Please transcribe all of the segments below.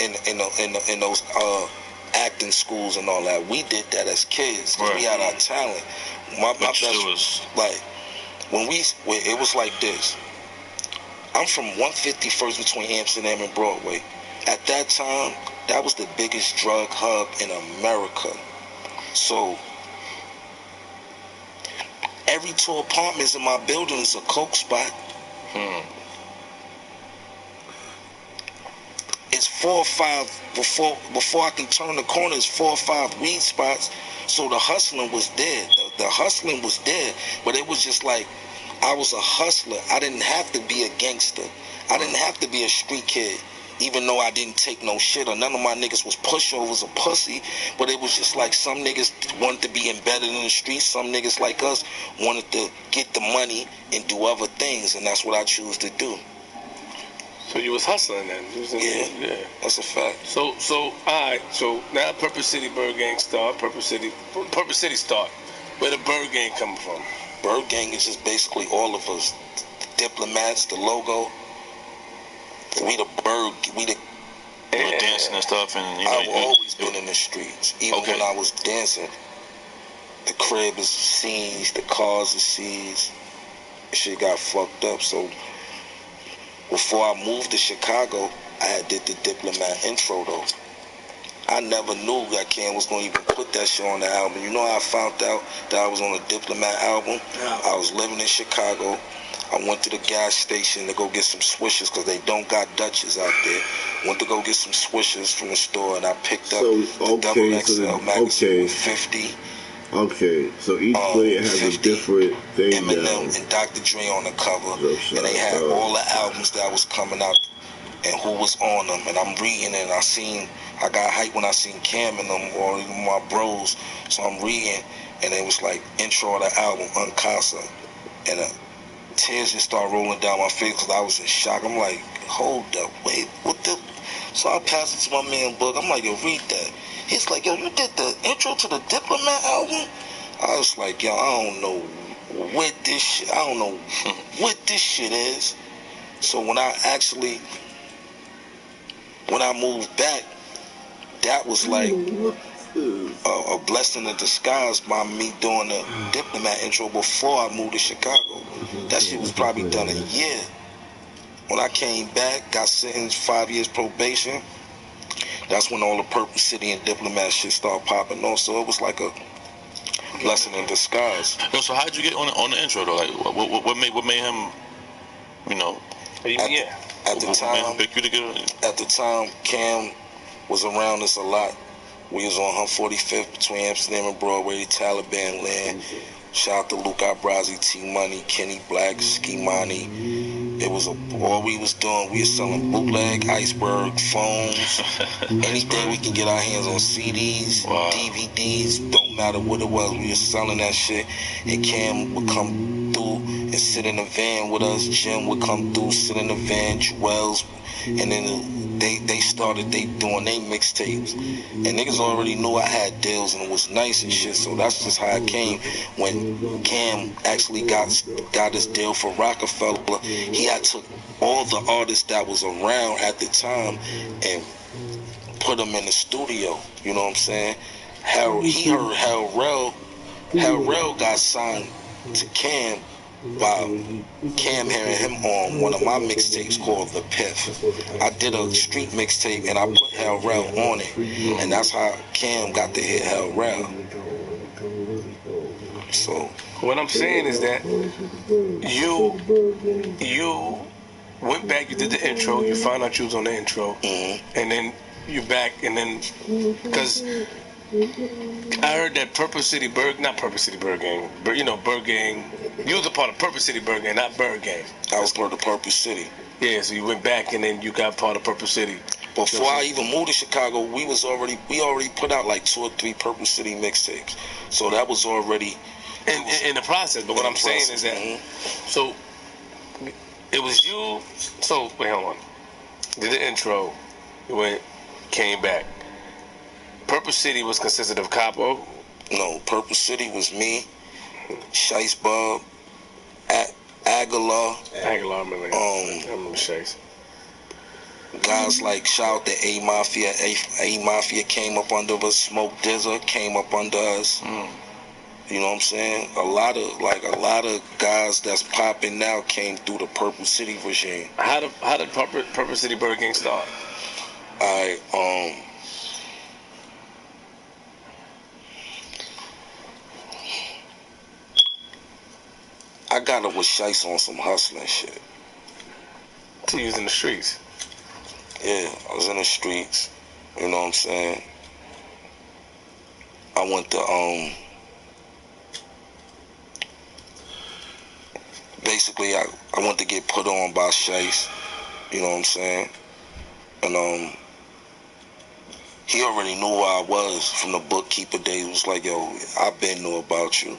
in those acting schools and all that. We did that as kids because we had our talent. My best was like it was like this. I'm from 151st between Amsterdam and Broadway. At that time, that was the biggest drug hub in America. So every 2 apartments in my building is a coke spot. It's 4 or 5 before I can turn the corner. It's 4 or 5 weed spots. So the hustling was there. The hustling was there, but it was just like I was a hustler. I didn't have to be a gangster. I didn't have to be a street kid, even though I didn't take no shit or none of my niggas was pushovers or pussy. But it was just like some niggas wanted to be embedded in the streets. Some niggas like us wanted to get the money and do other things, and that's what I choose to do. So you was hustling then? Yeah, that's a fact. So all right. So now Purpose City Bird Gang start. Purpose City start. Where the Bird Gang come from? Bird Gang is just basically all of us. The diplomats, the logo. We the Bird. We the. You were dancing and stuff, and I've always been in the streets. Even when I was dancing, the crib is seized, the cars are seized. Shit got fucked up. So before I moved to Chicago, I did the Diplomat intro though. I never knew that Cam was going to even put that shit on the album. You know how I found out that I was on a Diplomat album? I was living in Chicago. I went to the gas station to go get some Swishers because they don't got Dutchess out there. Went to go get some Swishers from the store, and I picked up the Double XL magazine with 50. Okay, so each plate has a different thing. Eminem and Dr. Dre on the cover, and they had all the albums that was coming out and who was on them. And I'm reading, and I got hyped when I seen Cam and them, or even my bros. So I'm reading, and it was like intro of the album, Uncasa, and tears just start rolling down my face because I was in shock. I'm like, hold up, wait, what the? So I passed it to my man Book. I'm like, yo, read that. He's like, yo, you did the intro to the Diplomat album? I was like, yo, I don't know what this shit, what this shit is. So when I moved back, that was like a blessing in disguise by me doing the Diplomat intro before I moved to Chicago. That shit was probably done a year. When I came back, got sentenced 5 years probation. That's when all the Purpose City and Diplomat shit started popping off. So it was like a blessing in disguise. Yo, so how'd you get on the intro though? Like, what made him, you know? At the time, Cam was around us a lot. We was on 145th between Amsterdam and Broadway, Taliban land. Shout out to Luke Abrazi, T-Money, Kenny Black, Ski Money. It was all we was doing. We was selling bootleg, iceberg, phones, anything we can get our hands on, CDs, DVDs, don't matter what it was. We was selling that shit. And Cam would come through and sit in the van with us. Jim would come through, sit in the van, Jewels. And then they started doing their mixtapes. And niggas already knew I had deals and it was nice and shit. So that's just how it came. When Cam actually got his deal for Rockefeller, he had took all the artists that was around at the time and put them in the studio. You know what I'm saying? He heard Hell Rell got signed to Cam by Cam hearing him on one of my mixtapes called The Piff. I did a street mixtape and I put Hell Rell on it. And that's how Cam got to hit Hell Rell. So what I'm saying is that you went back, you did the intro, you found out you was on the intro, and then you back, and then because I heard that not Purpose City Bird Gang, but you know, Bird Gang, you was a part of Purpose City Bird Gang, not Bird Gang. I was part of Purpose City. Yeah, so you went back and then you got part of Purpose City. Before I even moved to Chicago, we already put out like 2 or 3 Purpose City mixtapes. So that was already in the process. But what I'm saying is that so it was you. So wait, hold on. Did the intro, you came back. Purpose City was consisted of Capo. No, Purpose City was me, Shice Bob, Aguilar. I remember Shice. Guys like shout out to A Mafia. A Mafia came up under us. Smoke Dizza came up under us. You know what I'm saying? A lot of guys that's popping now came through the Purple City regime. How did Purple City Byrd Gang start? I got it with Shice on some hustling shit. So you was in the streets? Yeah, I was in the streets. You know what I'm saying? I went to basically I went to get put on by Shice. You know what I'm saying? And he already knew who I was from the bookkeeper days. It was like, yo, I been knew about you.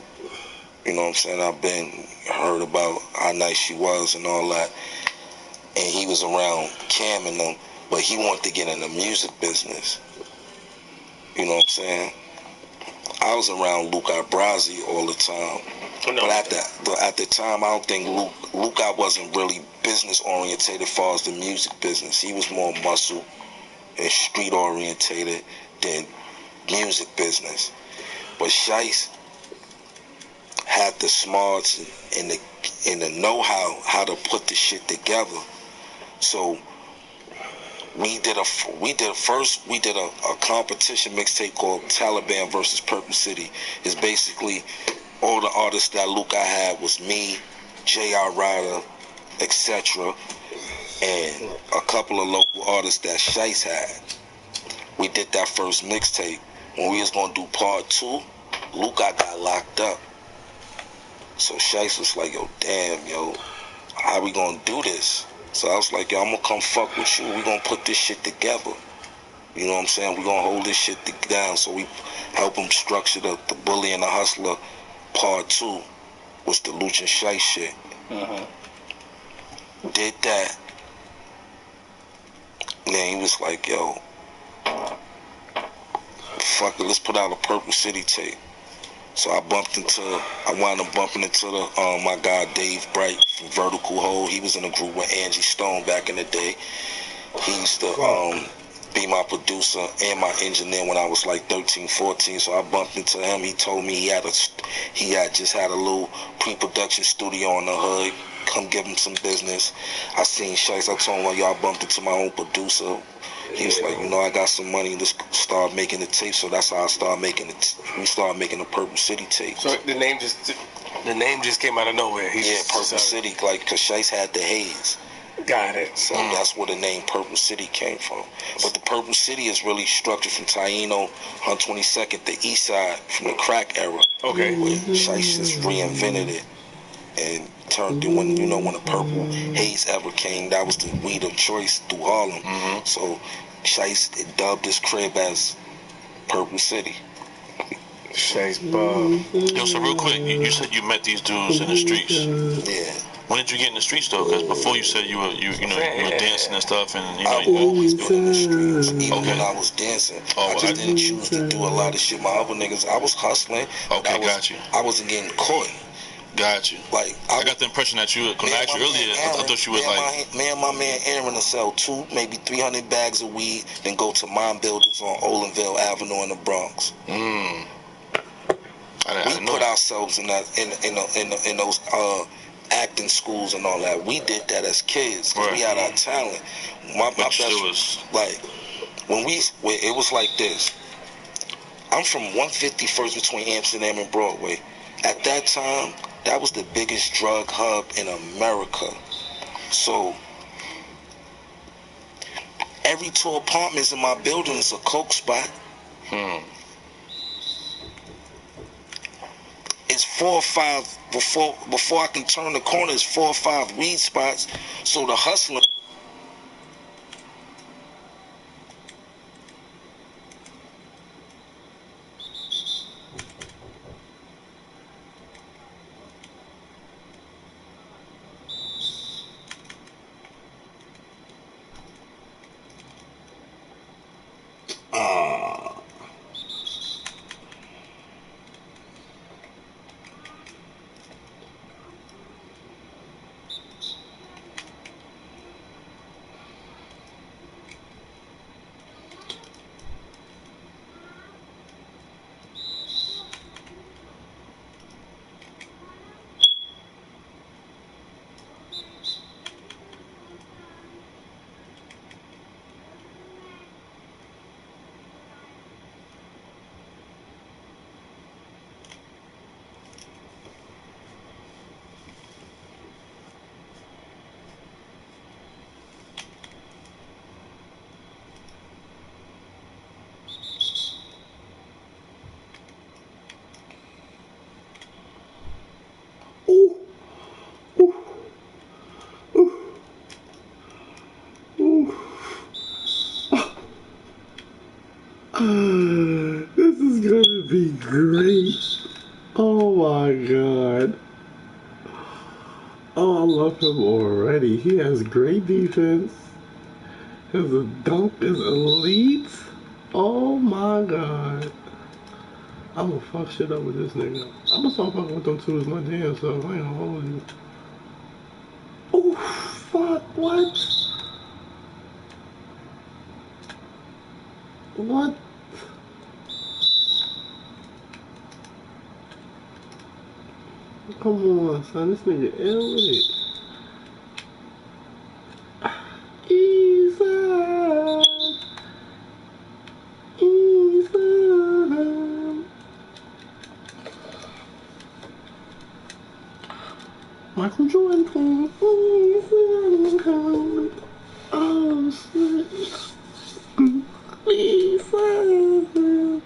You know what I'm saying? I've been heard about how nice she was and all that. And he was around Cam and them, but he wanted to get in the music business. You know what I'm saying? I was around Luke Abrazi all the time. But at the time, I don't think Luke wasn't really business orientated as far as the music business. He was more muscle and street orientated than music business. But Shice had the smarts and the know-how to put the shit together. So we did a competition mixtape called Taliban versus Purple City. It's basically all the artists that Luca had was me, J.R. Ryder, etc., and a couple of local artists that Shice had. We did that first mixtape. When we was gonna do part 2, Luca got locked up. So Shice was like, yo, damn, yo, how we gonna do this? So I was like, yo, I'm gonna come fuck with you. We gonna put this shit together. You know what I'm saying? We gonna hold this shit down. So we help him structure the Bully and the Hustler part 2, was the Luch and Shice shit. Did that. And then he was like, yo, fuck it, let's put out a Purple City tape. So I wound up bumping into my guy Dave Bright from Vertical Hold. He was in a group with Angie Stone back in the day. He used to be my producer and my engineer when I was like 13, 14. So I bumped into him. He told me he had just had a little pre-production studio on the hood. Come give him some business. I seen Shice. I told him, well, y'all bumped into my own producer. He was like, you know, I got some money. Let's start making the tape. So that's how I started making it. We started making the Purple City tape. So the name just came out of nowhere. Purple City, like, cause Shice had the haze. Got it. So that's where the name Purple City came from. But the Purple City is really structured from Taino, 122nd, the east side, from the crack era. Okay. Where Shice just reinvented it and turned it when the Purple Haze ever came. That was the weed of choice through Harlem. So Shice dubbed his crib as Purple City. Shice Bob. Yo, so real quick, you said you met these dudes in the streets. Yeah. When did you get in the streets though? Because before you said you were dancing and stuff, and I've always been in the streets, even Okay. when I was dancing. Oh, I just didn't choose to do a lot of shit. My other niggas, I was hustling. Okay, got you. I wasn't getting caught. Got you. Like I got the impression that you, when I asked you earlier, I thought you was like, me and my man Aaron will sell 2, maybe 300 bags of weed, then go to mine buildings on Olinville Avenue in the Bronx. We put ourselves in those acting schools and all that. We did that as kids because we had our talent. My best was like it was like this. I'm from 151st between Amsterdam and Broadway. At that time, that was the biggest drug hub in America. So every 2 apartments in my building is a coke spot. It's 4 or 5 before I can turn the corner. It's 4 or 5 weed spots. So the hustling. This is gonna be great. Oh my god. Oh, I love him already. He has great defense. His dunk is elite. Oh my god. I'm gonna fuck shit up with this nigga. I'm gonna start fucking with them twos my damn self. I ain't gonna hold you. Oh, fuck, what? What? Come on, son. This nigga ill with it. Ethan. Ethan. Michael Jordan playing. Ethan. Oh, shit. Ethan.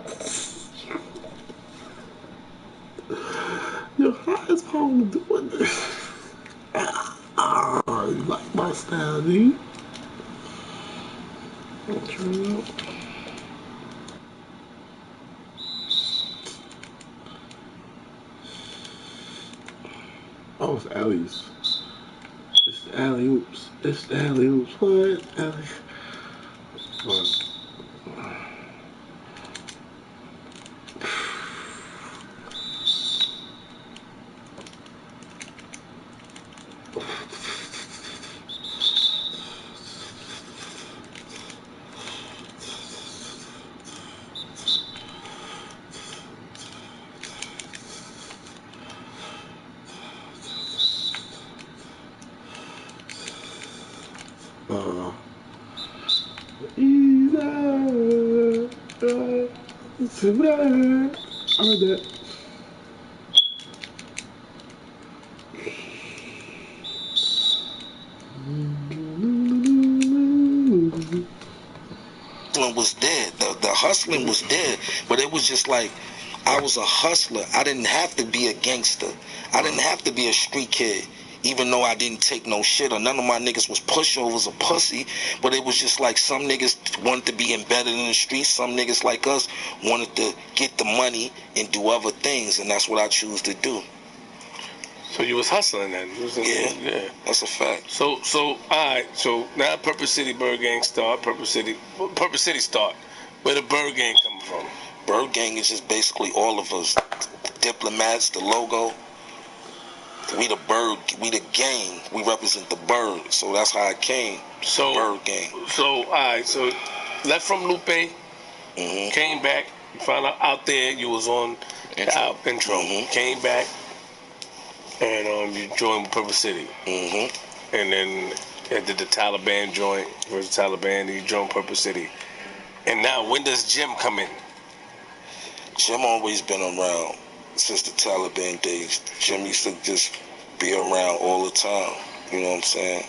Yo, how is Paul doing this? You like my style, dude? I'll turn it up. Oh, it's alleys. It's the alley oops. It's the alley oops. What? Alley. What? I heard that. Was there. The hustling was there, but it was just like I was a hustler. I didn't have to be a gangster. I didn't have to be a street kid. Even though I didn't take no shit, or none of my niggas was pushovers or pussy, but it was just like some niggas wanted to be embedded in the streets, some niggas like us wanted to get the money and do other things, and that's what I choose to do. So you was hustling then? Yeah, that's a fact. So all right. So now Purpose City Bird Gang start. Purpose City start. Where the Bird Gang coming from? Bird Gang is just basically all of us. Diplomats, the logo. We the bird, we the gang. We represent the bird, so that's how it came. So Bird Gang. So all right. So left from Lupe, came back. Found out there you was on intro. Came back, and you joined Purpose City. And then did the Taliban joint versus Taliban. And you joined Purpose City. And now, when does Jim come in? Jim always been around since the Taliban days. Jim used to just be around all the time. You know what I'm saying?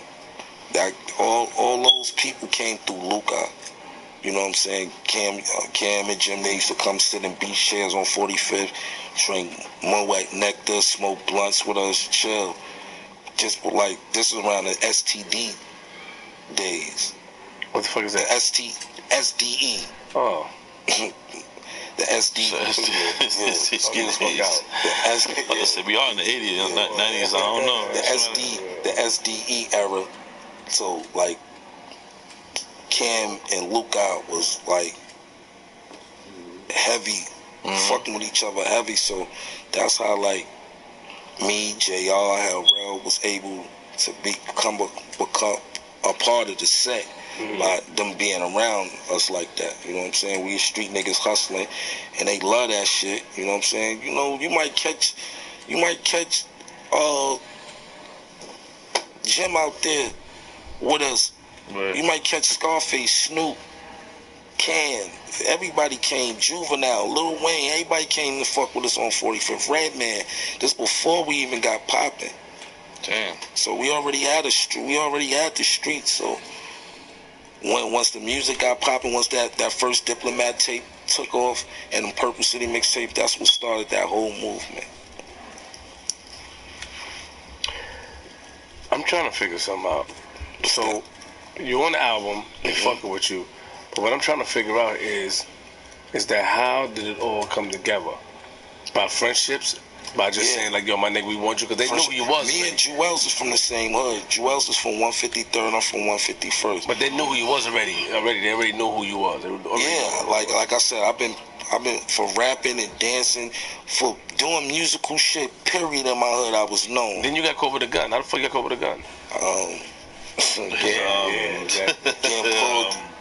That all those people came through Luca. You know what I'm saying? Cam and Jim, they used to come sit in beach chairs on 45th, drink Moet Nectar, smoke blunts with us, chill. Just like, this is around the STD days. What the fuck is that? The SDE. Oh. The SD. Excuse me. I said we are in the 80s, 90s. I don't know. The SDE era. So like, Cam and Luca was like heavy, fucking with each other heavy. So that's how like me, JR, how Rel was able to become a part of the set. By them being around us like that. You know what I'm saying? We street niggas hustling and they love that shit. You know what I'm saying? You know, you might catch Jim out there with us. Right. You might catch Scarface, Snoop, Cam. Everybody came. Juvenile, Lil Wayne. Everybody came to fuck with us on 45th. Redman. This before we even got popping. Damn. So we already had the street. So once the music got popping, once that first Diplomat tape took off and the Purpose City mixtape, that's what started that whole movement. I'm trying to figure something out. So you're on the album, they fucking with you. But what I'm trying to figure out is is that how did it all come together? By friendships? By just saying like, yo, my nigga, we want you? Because they knew who you was. Me and Jewels is from the same hood. Jewels is from 153rd, I'm from 151st. But they knew who you was already. They already knew who you was. Like I said, I've been for rapping and dancing, for doing musical shit, period, in my hood, I was known. Then you got caught with a gun. How the fuck you got caught with a gun?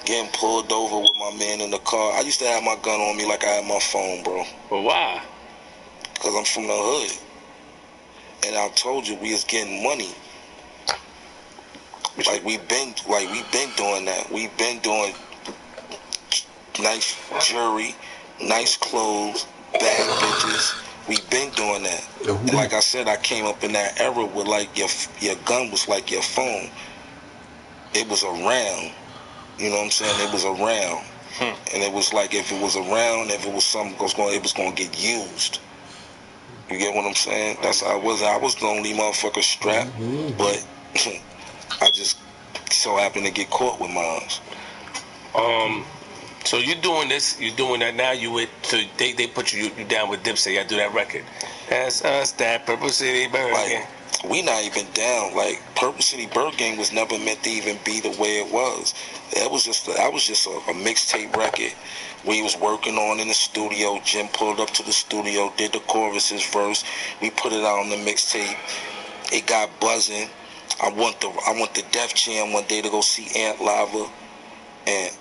Getting pulled over with my man in the car. I used to have my gun on me like I had my phone, bro. But why? Because I'm from the hood. And I told you we was getting money. Like we been doing that. We've been doing nice jewelry, nice clothes, bad bitches. We've been doing that. And like I said, I came up in that era where like your gun was like your phone. It was around. You know what I'm saying? It was around. And it was like if it was around, if it was something it was gonna get used. You get what I'm saying? That's how I was. I was the only motherfucker strapped, but I just so happened to get caught with mine. So you doing this, you doing that now. So they put you down with Dipset. I do that record. That's us, that Purple City Bird Gang. Like, we not even down. Like Purple City Bird Gang was never meant to even be the way it was. That was just a mixtape record we was working on in the studio. Jim pulled up to the studio, did the choruses verse. We put it out on the mixtape. It got buzzing. I went to Def Jam one day to go see Ant Lava, and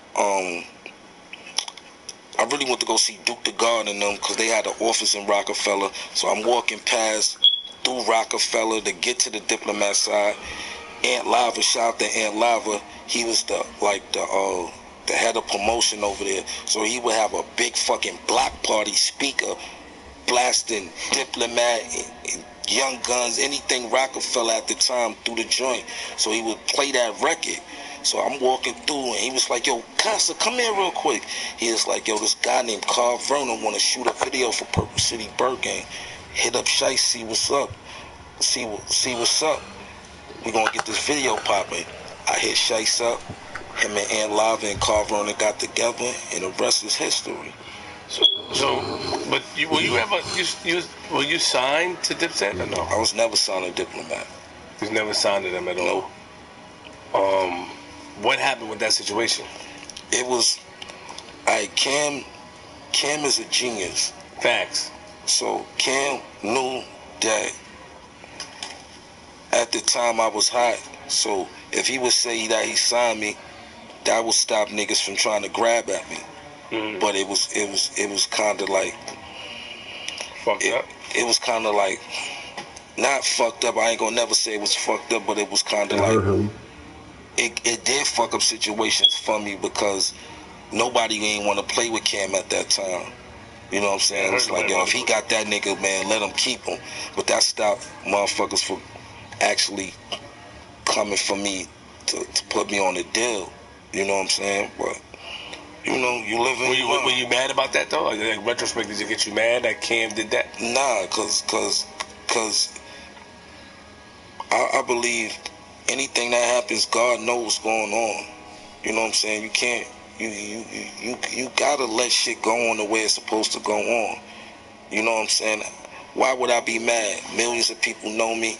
I really went to go see Duke the God and them because they had an office in Rockefeller. So I'm walking past through Rockefeller to get to the Diplomat side. Ant Lava, shout out to Ant Lava. He was the head of promotion over there. So he would have a big fucking block party speaker blasting Diplomat, Young Guns, anything Rockefeller at the time through the joint. So he would play that record. So I'm walking through and he was like, yo, Casa, come here real quick. He was like, yo, this guy named Carl Vernon want to shoot a video for Purple City Bird Gang. Hit up Shice, see what's up. See what's up. We gonna get this video popping. I hit Shice up. Him and Ant Lava and Carl Vernon got together, and the rest is history. But were you signed to Dipset or no? I was never signed to Diplomat. You never signed to them at all? No. What happened with that situation? It was, Cam is a genius. Facts. So Cam knew that at the time I was hot. So if he would say that he signed me, that would stop niggas from trying to grab at me. But it was kind of like fucked up. It was kind of like not fucked up. I ain't gonna never say it was fucked up, but it was kind of like it did fuck up situations for me because nobody ain't want to play with Cam at that time. You know what I'm saying? It's like, yo, if he got that nigga, man, let him keep him. But that stopped motherfuckers from actually coming for me to put me on the deal. You know what I'm saying? But you know, you live in. Were you mad about that though? Like retrospect, did it get you mad that Cam did that? Nah, cause I believe anything that happens, God knows what's going on. You know what I'm saying? You can't. You gotta let shit go on the way it's supposed to go on. You know what I'm saying? Why would I be mad? Millions of people know me.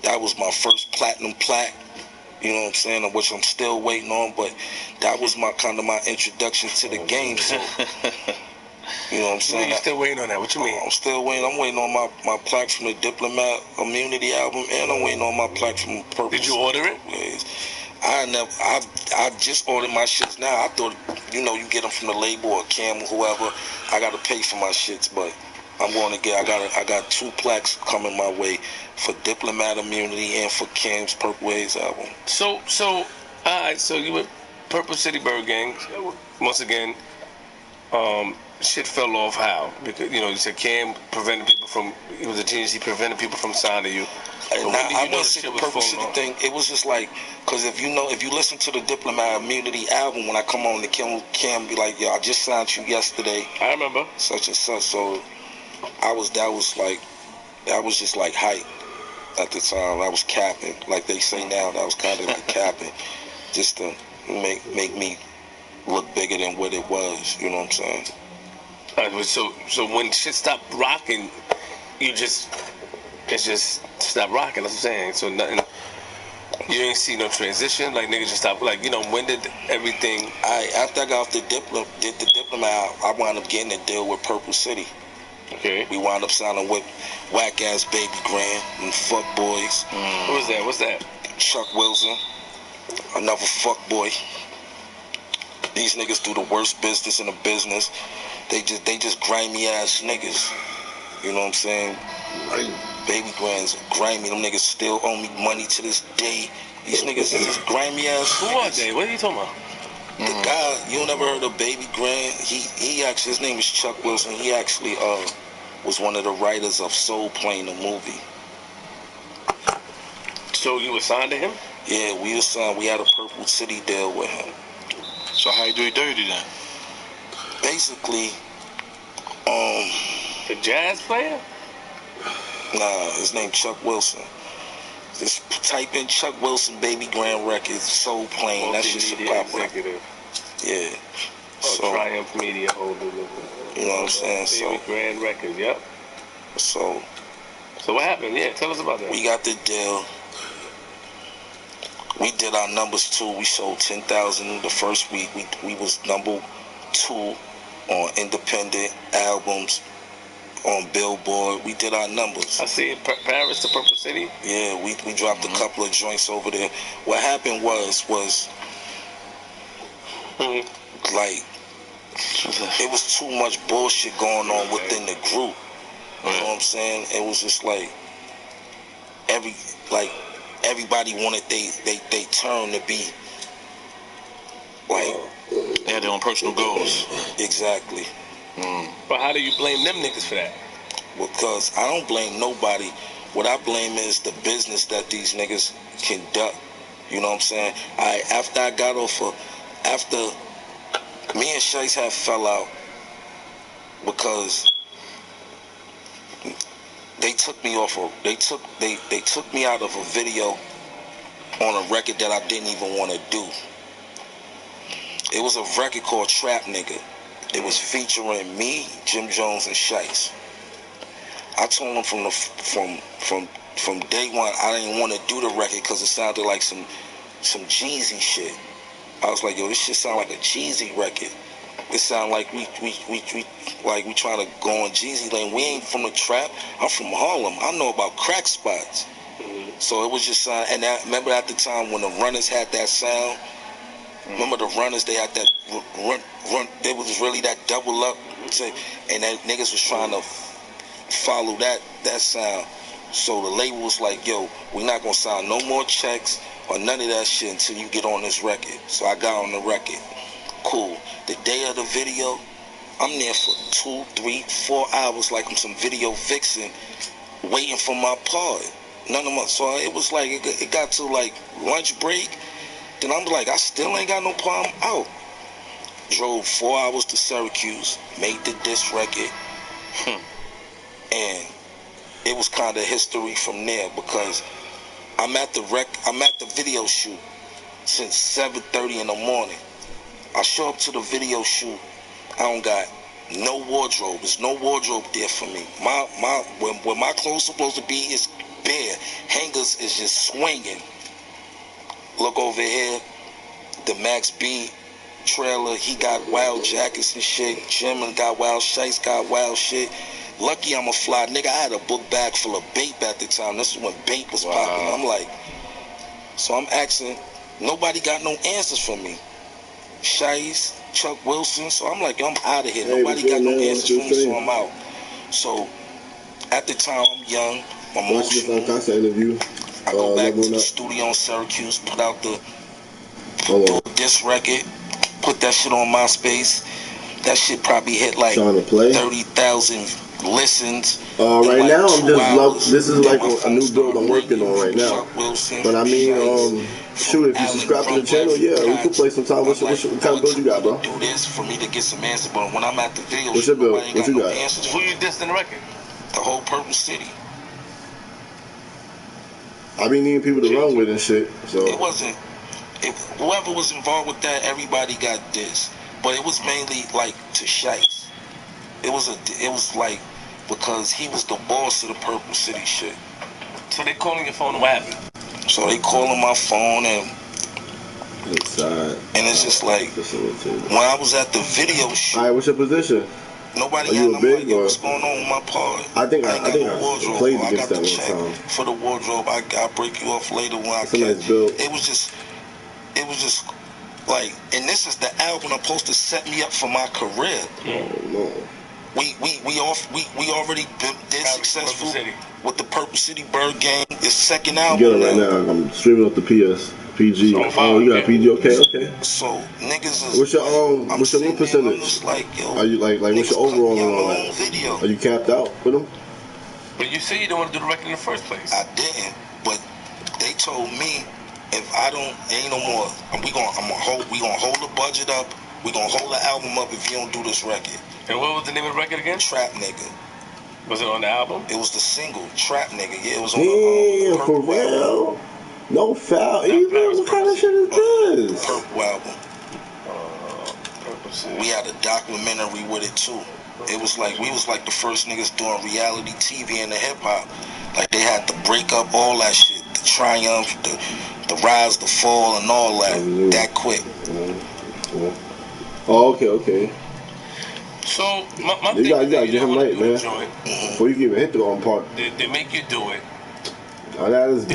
That was my first platinum plaque. You know what I'm saying? Which I'm still waiting on, but that was my introduction to the game. So, you know what I'm saying? You still waiting on that? What you mean? I'm still waiting. I'm waiting on my plaque from the Diplomat Immunity album, and I'm waiting on my plaque from Purple. Did you order it? I just ordered my shits now. I thought, you know, you get them from the label or Cam or whoever. I gotta pay for my shits, but I'm going to get. I got 2 plaques coming my way for Diplomat Immunity and for Cam's Purple Haze album. So, all right. So you went Purple City Bird Gang. Once again, shit fell off how? Because you said Cam prevented people from. He was a genius. He prevented people from signing you. I wouldn't say the Purple City thing. It was just like, cause if you listen to the Diplomat Immunity album, when I come on, the Cam be like, yo, I just signed you yesterday. I remember. Such and such. So that was just like hype at the time. I was capping, like they say now. That was kind of like capping, just to make me look bigger than what it was. You know what I'm saying? So when shit stopped rocking, it just stopped rocking. That's what I'm saying. So nothing. You ain't see no transition. Like niggas just stopped. Like when did everything? After I got off the Diplomat, I wound up getting a deal with Purple City. Okay. We wound up signing with whack ass Baby Grand and fuck boys. What was that? What's that? Chuck Wilson, another fuck boy. These niggas do the worst business in the business. They just grimy ass niggas. You know what I'm saying? Baby Grand's grimy. Them niggas still owe me money to this day. These niggas is just grimy ass. Who are they? What are you talking about? The guy, you never heard of Baby Grand? He actually, his name is Chuck Wilson. He actually was one of the writers of Soul Plane, the movie. So you were signed to him? Yeah, we were signed. We had a Purple City deal with him. So how you do it dirty then? Basically, the jazz player? Nah, his name Chuck Wilson. Just type in Chuck Wilson Baby Grand Records, Soul Plane. That shit's a pop up. Yeah. So Triumph Media holder. You know what I'm saying? Baby Grand Records, yep. So what happened? Yeah, tell us about that. We got the deal. We did our numbers too. We sold 10,000 the first week. We was number 2 on independent albums on Billboard. We did our numbers. I see it. Paris to Purple City. Yeah, we dropped a couple of joints over there. What happened was like it was too much bullshit going on within the group. You know what I'm saying? It was just like everybody wanted they turn to be like they had their own personal goals. Exactly. But how do you blame them niggas for that? Because I don't blame nobody. What I blame is the business that these niggas conduct. You know what I'm saying? After me and Shice had fell out because they took me off they took me out of a video on a record that I didn't even want to do. It was a record called Trap Nigga. It was featuring me, Jim Jones, and Shice. I told them from day one I didn't want to do the record because it sounded like some Jeezy shit. I was like, yo, this shit sound like a Jeezy record. It sound like we trying to go on Jeezy lane. We ain't from the trap. I'm from Harlem. I know about crack spots. So it was just and remember at the time when the Runners had that sound. Remember the Runners? They had that run. It was really that double up, and that niggas was trying to follow that sound. So the label was like, yo, we not gonna sign no more checks or none of that shit until you get on this record. So I got on the record. Cool. The day of the video, I'm there for 2, 3, 4 hours like I'm some video vixen waiting for my part. So it was like, it got to like lunch break. Then I'm like, I still ain't got no problem out. Drove 4 hours to Syracuse, made the disc record. And it was kind of history from there because I'm at the video shoot since 7:30 in the morning. I show up to the video shoot. I don't got no wardrobe. There's no wardrobe there for me. Where my clothes supposed to be is bare. Hangers is just swinging. Look over here. The Max B trailer. He got wild jackets and shit. Jim got wild Shice got wild shit. Lucky I'm a fly nigga. I had a book bag full of Bape at the time. This is when Bape was popping. I'm like, so I'm asking. Nobody got no answers for me. Shice, Chuck Wilson. So I'm like, yo, I'm out of here. Nobody got no answers for me, so I'm out. So at the time, I'm young. I'm emotional. I go back to the studio in Syracuse, put out this record, put that shit on MySpace. That shit probably hit like 30,000 listens. Right like now, this is like a new build I'm working on right now. But I mean, shoot, if you subscribe to the channel, yeah, we could play some time. What kind of build you got, bro? Do this for me to get some answers, but when I'm at the video, what's your build? What you got? Who you dissed in the record? The whole Purple City. I be needing people to run with and shit. So it wasn't. Whoever was involved with that, everybody got this. But it was mainly like to Shice. It was like because he was the boss of the Purple City shit. So they calling your phone, what happened? So they calling my phone and it's just like when I was at the video shoot. Alright, what's your position? Nobody Are you a big or? What's going on with my part? I think I played I against got that the check one time. for the wardrobe. I'll break you off later when I can. Nice build. It was just like, and this is the album that's supposed to set me up for my career. Oh no. We already did successful with the Purple City Bird Gang. It's second album. Get it right now. I'm streaming off the PG. Oh, you got PG? Okay. So niggas is. What's your win percentage? Like, yo, are you like what's your overall and all that? Video. Are you capped out with them? But you say you don't want to do the record in the first place. I didn't, but they told me if I don't, ain't no more. We gonna hold the budget up. We gonna hold the album up if you don't do this record. And what was the name of the record again? Trap Nigga. Was it on the album? It was the single, Trap Nigga. Yeah, it was on the Purple for real? Album. No foul. Even what kind of shit is this? Purple Album. We had a documentary with it too. It was like we was like the first niggas doing reality TV in the hip hop. Like they had to break up all that shit, the triumph, the rise, the fall, and all that. That quick. Oh, okay. So my you gotta get him right, man. Before you can even hit the wrong part. They make you do it. Oh, that is.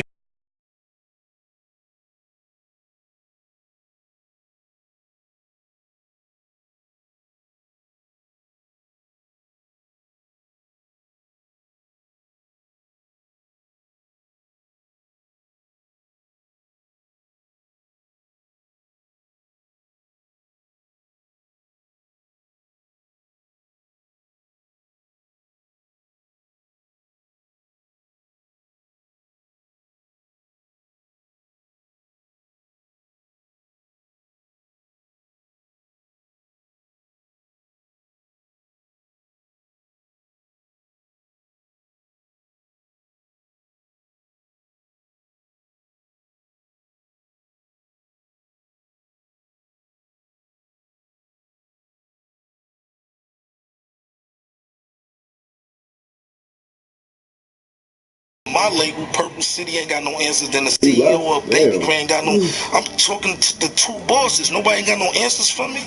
My label, Purple City, ain't got no answers. Then the CEO or Baby Cray ain't got no. I'm talking to the two bosses. Nobody ain't got no answers for me.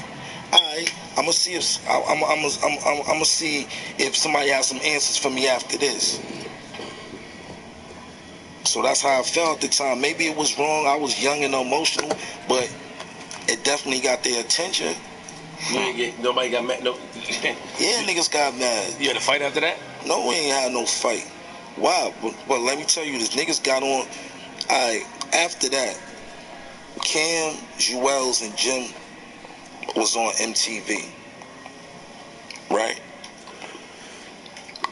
Alright, I'm gonna see if I'm gonna see if somebody has some answers for me after this. So that's how I felt at the time. Maybe it was wrong. I was young and emotional, but it definitely got their attention. Nobody got mad. No. Yeah, niggas got mad. You had a fight after that? No, we ain't had no fight. Wow, but let me tell you, this niggas got on. After that, Cam, Juelz, and Jim was on MTV, right?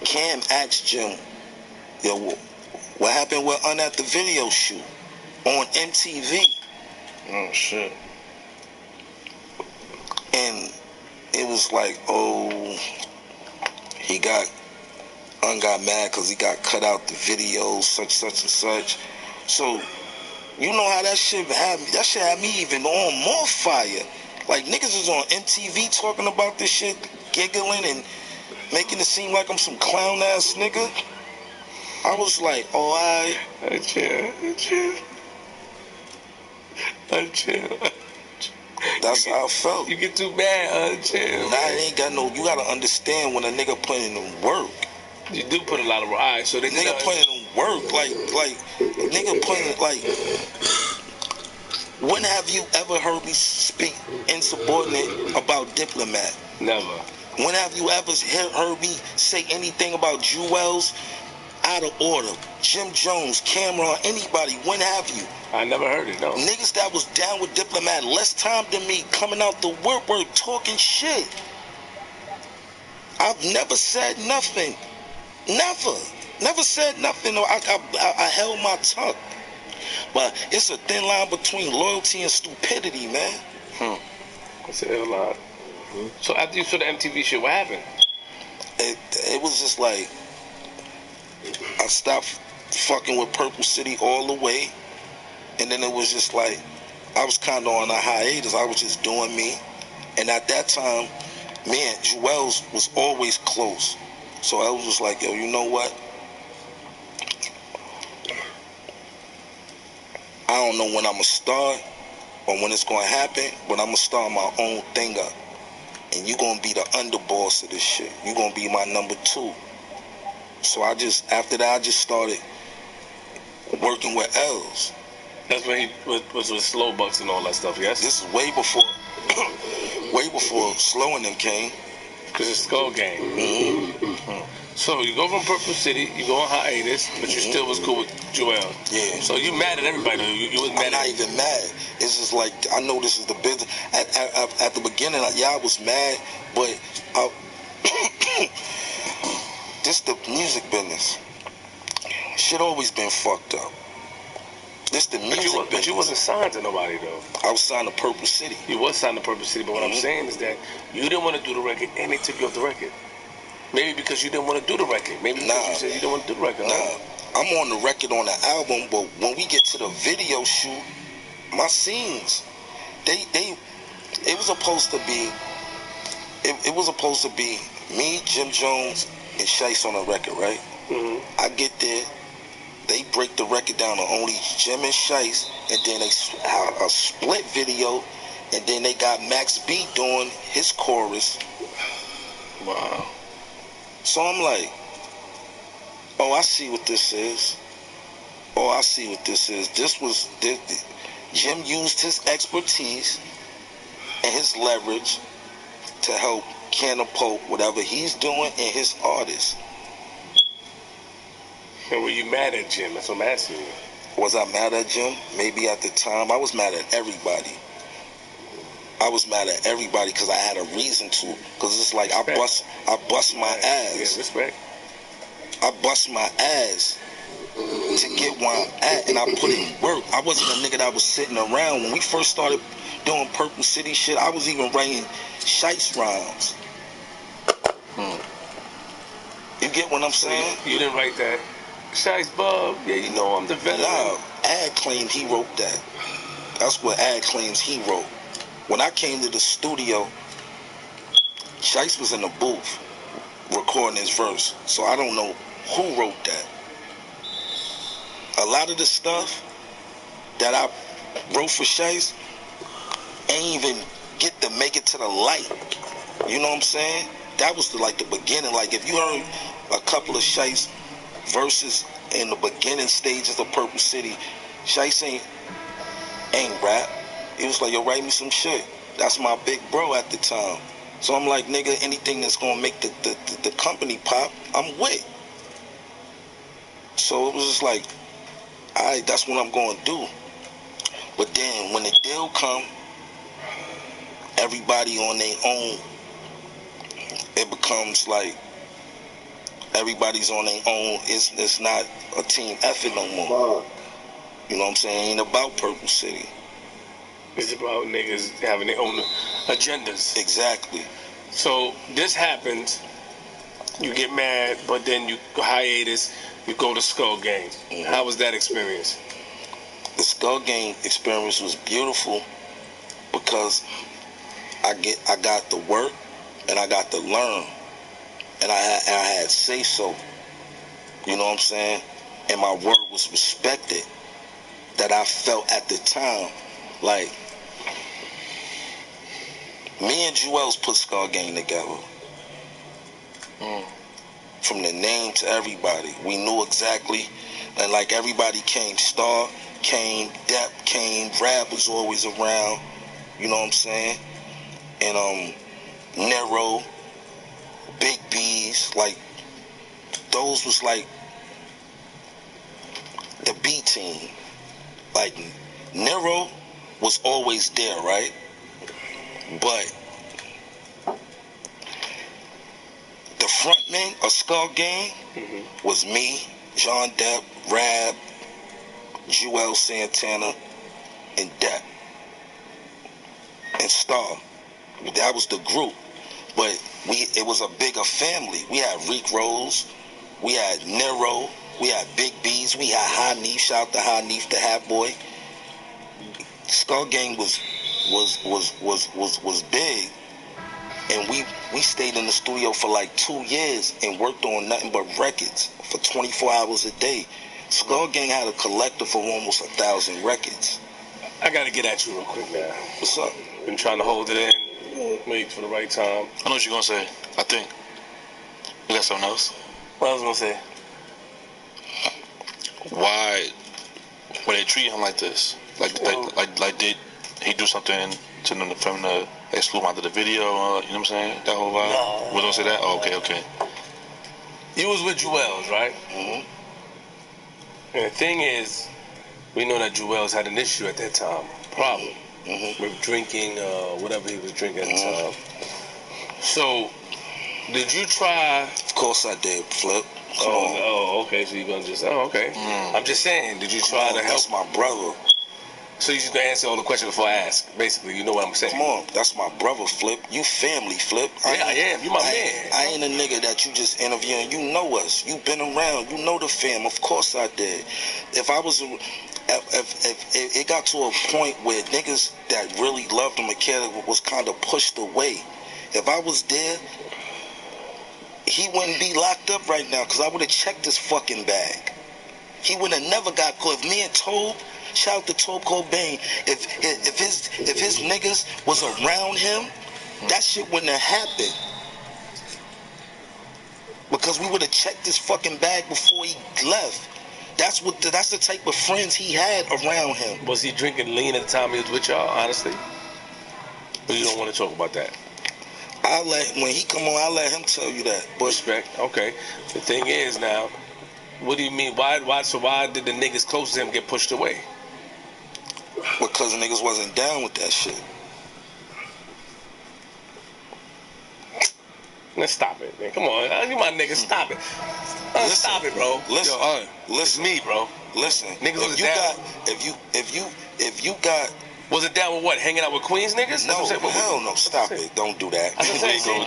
Cam asked Jim, yo, what happened with at the video shoot on MTV? Oh, shit. And it was like, oh, he got mad because he got cut out the video, such and such. So, you know how that shit had me? That shit had me even on more fire. Like, niggas is on MTV talking about this shit, giggling and making it seem like I'm some clown ass nigga. I was like, oh, chill. That's how I felt. You get too mad, chill. Nah, it ain't got no. You gotta understand when a nigga putting in work. You do put a lot of work. So they nigga putting in work, like nigga putting like. When have you ever heard me speak insubordinate about Diplomat? Never. When have you ever heard me say anything about Juelz out of order? Jim Jones, Cameron, anybody? When have you? I never heard it, no. Niggas that was down with Diplomat less time than me, coming out the work talking shit. I've never said nothing. Never said nothing. I held my tongue. But it's a thin line between loyalty and stupidity, man. That's a hell lot. So after you saw the MTV shit, what happened? It was just like, I stopped fucking with Purple City all the way. And then it was just like, I was kind of on a hiatus. I was just doing me. And at that time, me and Jewels was always close. So I was just like, yo, you know what? I don't know when I'm going to start or when it's going to happen, but I'm going to start my own thing up. And you going to be the underboss of this shit. You going to be my number 2. So after that, I just started working with Els. That's when he was with Slow Bucks and all that stuff, yes? This is way before Slow and them came. Because it's Skull Gang. Mm-hmm. So you go from Purple City, you go on hiatus, but you still was cool with Joel. Yeah. So you mad at everybody? You was mad? I'm not even mad. It's just like, I know this is the business. At the beginning, I was mad, but this the music business. Shit always been fucked up. This the music business. But you wasn't signed to nobody, though. I was signed to Purple City. You was signed to Purple City, but what I'm saying is that you didn't want to do the record, and they took you off the record. Maybe because you didn't want to do the record. Maybe because you said you didn't want to do the record. I'm on the record on the album, but when we get to the video shoot, my scenes, it was supposed to be me, Jim Jones, and Shice on the record, right? Mm-hmm. I get there, they break the record down to only Jim and Shice, and then they have a split video, and then they got Max B doing his chorus. Wow. So I'm like, oh, I see what this is. Oh, I see what this is. Jim used his expertise and his leverage to help catapult whatever he's doing and his artists. And were you mad at Jim? That's what I'm asking you. Was I mad at Jim? Maybe at the time. I was mad at everybody. I was mad at everybody because I had a reason to. Because it's like I bust my ass. Yeah, respect. I bust my ass to get where I'm at, and I put in work. I wasn't a nigga that was sitting around. When we first started doing Purple City shit, I was even writing Shice rhymes. You get what I'm saying? You didn't write that. Shice Bub, yeah, you know I'm the veteran. Nah, Ad claimed he wrote that. That's what Ad claims he wrote. When I came to the studio, Shice was in the booth recording his verse, so I don't know who wrote that. A lot of the stuff that I wrote for Shice ain't even get to make it to the light. You know what I'm saying? That was the beginning. Like, if you heard a couple of Shice verses in the beginning stages of Purple City, Shice ain't rap. He was like, yo, write me some shit. That's my big bro at the time. So I'm like, nigga, anything that's gonna make the company pop, I'm with. So it was just like, alright, that's what I'm gonna do. But then when the deal come, everybody on their own, it becomes like everybody's on their own. It's not a team effort no more. You know what I'm saying? It ain't about Purple City. It's about niggas having their own agendas. Exactly. So this happens, you get mad, but then you go hiatus, you go to Skull Gang. Mm-hmm. How was that experience? The Skull Gang experience was beautiful because I got to work and I got to learn, and I had say so. You know what I'm saying? And my word was respected. That I felt at the time, like, me and Jewels put Skull Gang together. From the name to everybody, we knew exactly, and like everybody came. Star came, Depp came, Rap was always around. You know what I'm saying? And Nero, Big B's, like those was like the B team. Like, Nero was always there, right? But the frontman of Skull Gang was me, John Depp, Rab, Juelz Santana, and Depp. And Star. That was the group. But it was a bigger family. We had Rick Rose, we had Nero, we had Big B's, we had High Neef, shout out to High Neef, the Hat Boy. Skull Gang was big. And we stayed in the studio for like 2 years and worked on nothing but records for 24 hours a day. Skull Gang had a collective of almost 1,000 records. I gotta get at you real quick now. What's up? Been trying to hold it in, wait for the right time. I know what you're gonna say. I think. You got something else? What I was gonna say? Why would they treat him like this? Like did he do something to them from the exclude him out of the video? You know what I'm saying? That whole vibe. No. We don't say that. Oh, okay. You was with Jewels, right? Mm-hmm. And the thing is, we know that Jewels had an issue at that time, problem with drinking, whatever he was drinking at the time. So, did you try? Of course I did, Flip. Come on. Oh, okay. So you're gonna just? Oh, okay. I'm just saying. Did you try to help? That's my brother. So you just gonna answer all the questions before I ask? Basically, you know what I'm saying. Come on, that's my brother, Flip. You family, Flip. Yeah, I am. You my man. I ain't a nigga that you just interviewing. You know us. You been around. You know the fam. Of course I did. If it got to a point where niggas that really loved him and cared was kind of pushed away, if I was there, he wouldn't be locked up right now because I would have checked his fucking bag. He would have never got caught. If me and Tobe, shout out to Tobe Cobain, if his niggas was around him, that shit wouldn't have happened. Because we would have checked his fucking bag before he left. That's the type of friends he had around him. Was he drinking lean at the time he was with y'all, honestly? Or you don't want to talk about that? When he come on, I'll let him tell you that. But respect, okay. The thing is now, what do you mean? Why did the niggas close to him get pushed away? Because the niggas wasn't down with that shit. Let's stop it, man. Come on, you my nigga. Stop it. Stop it, bro. Listen, listen, me, bro. Listen, niggas was down. If you got. Was it down with what? Hanging out with Queens niggas? No, hell no. Stop it. Don't do that. Don't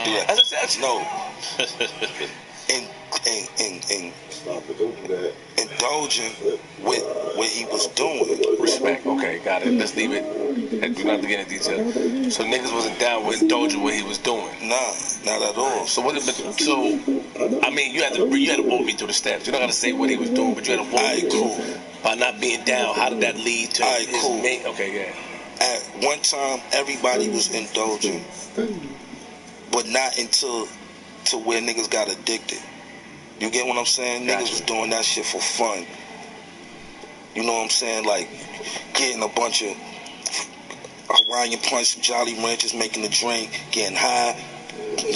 do that. No. And stop it. Don't do that. Indulging with what he was doing. Respect. Okay, got it. Let's leave it. Do not get into detail. So niggas wasn't down with indulging what he was doing. Nah, not at all. So I mean, you had to walk me through the steps. You don't gotta say what he was doing, but you had to walk me through. By not being down, how did that lead to his mate? Okay, yeah. At one time, everybody was indulging, but not until to where niggas got addicted. You get what I'm saying? Gotcha. Niggas was doing that shit for fun. You know what I'm saying? Like getting a bunch of Hawaiian Punch, Jolly Ranchers, making a drink, getting high,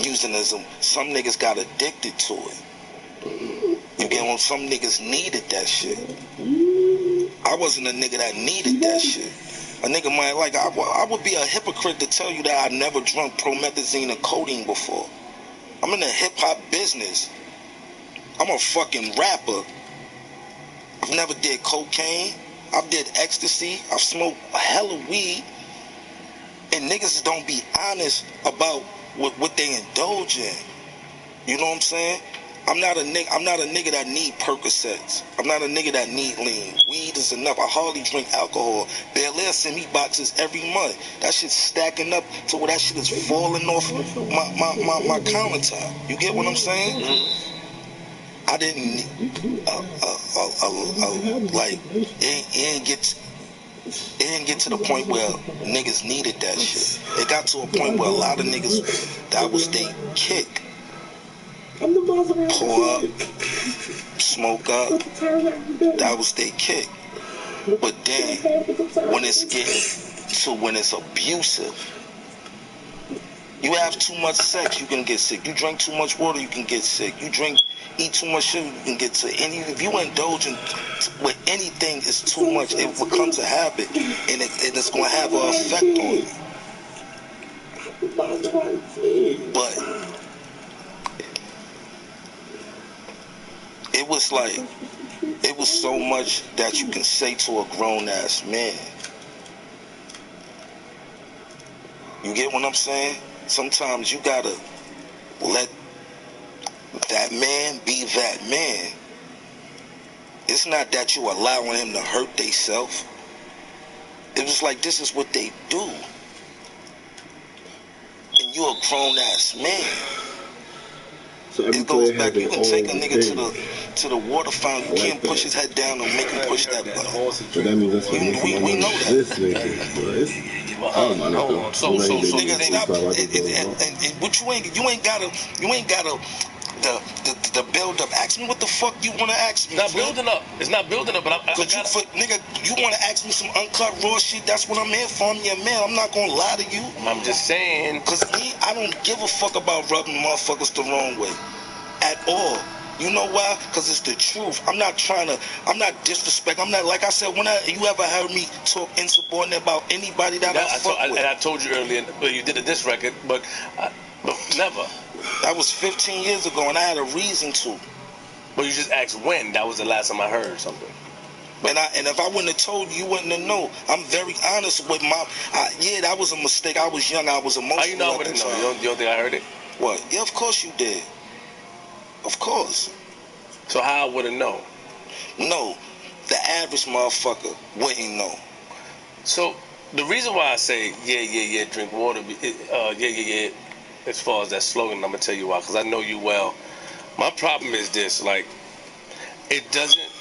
using it as some niggas got addicted to it. You get what? Some niggas needed that shit. I wasn't a nigga that needed that shit. A nigga might I would be a hypocrite to tell you that I never drunk promethazine or codeine before. I'm in the hip hop business. I'm a fucking rapper. I've never did cocaine. I've did ecstasy. I've smoked a hell of weed. And niggas don't be honest about what they indulge in. You know what I'm saying? I'm not a nigga that need Percocets. I'm not a nigga that need lean. Weed is enough. I hardly drink alcohol. Bel Air send me boxes every month. That shit's stacking up to where that shit is falling off my countertop. You get what I'm saying? Mm-hmm. I didn't it didn't get to the point where niggas needed that shit. It got to a point where a lot of niggas, that was they kick. Pour up, smoke up, that was they kick. But then when it's abusive, you have too much sex, you can get sick. You drink too much water, you can get sick. You eat too much sugar, you can get sick. And if you indulge in with anything, it's too much. It becomes a habit, and it's going to have an effect on you. But it was so much that you can say to a grown-ass man. You get what I'm saying? Sometimes you gotta let that man be that man. It's not that you allowing him to hurt theyself. It was like, this is what they do. And you a grown ass man. So every It goes player back. has You their can take a own nigga thing. to the water fountain. You I like can't push that. his head down or make him push that button. But that means that's what makes my We money. know that. This nigga, bro. It's, oh my nigga. So Nigga, stop. And what you ain't gotta the build up. Ask me what the fuck you wanna ask me. Not building up. It's not building up, but nigga, you wanna ask me some uncut raw shit? That's what I'm here for. I'm your man. I'm not gonna lie to you. I'm just saying. Cause me, I don't give a fuck about rubbing motherfuckers the wrong way. At all. You know why? Cause it's the truth. I'm not disrespect. I'm not, like I said, you ever heard me talk insubordinate about anybody that I fuck with? And I told you earlier, well, you did a diss record, but never. That was 15 years ago, and I had a reason to. But you just asked when. That was the last time I heard something. And if I wouldn't have told you, you wouldn't have known. I'm very honest with yeah, that was a mistake. I was young. I was emotional. How you know I wouldn't know? You don't think I heard it? What? Yeah, of course you did. Of course. So how I wouldn't know? No, the average motherfucker wouldn't know. So the reason why I say yeah, drink water, yeah, as far as that slogan, I'm gonna tell you why, because I know you well. My problem is this, like, it doesn't.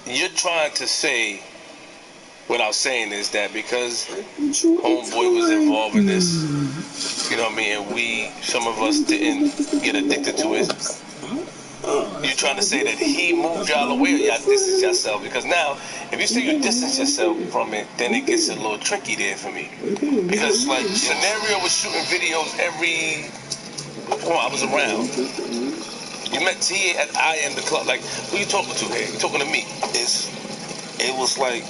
You're trying to say, without saying, is that because homeboy was involved in this, you know what I mean, and some of us didn't get addicted to it. You're trying to say that he moved y'all away, or y'all distance yourself? Because now, if you say you distance yourself from it, then it gets a little tricky there for me. Because, like, Scenario was shooting videos I was around. You met T at I Am the Club. Like, who you talking to here? You talking to me? It was like.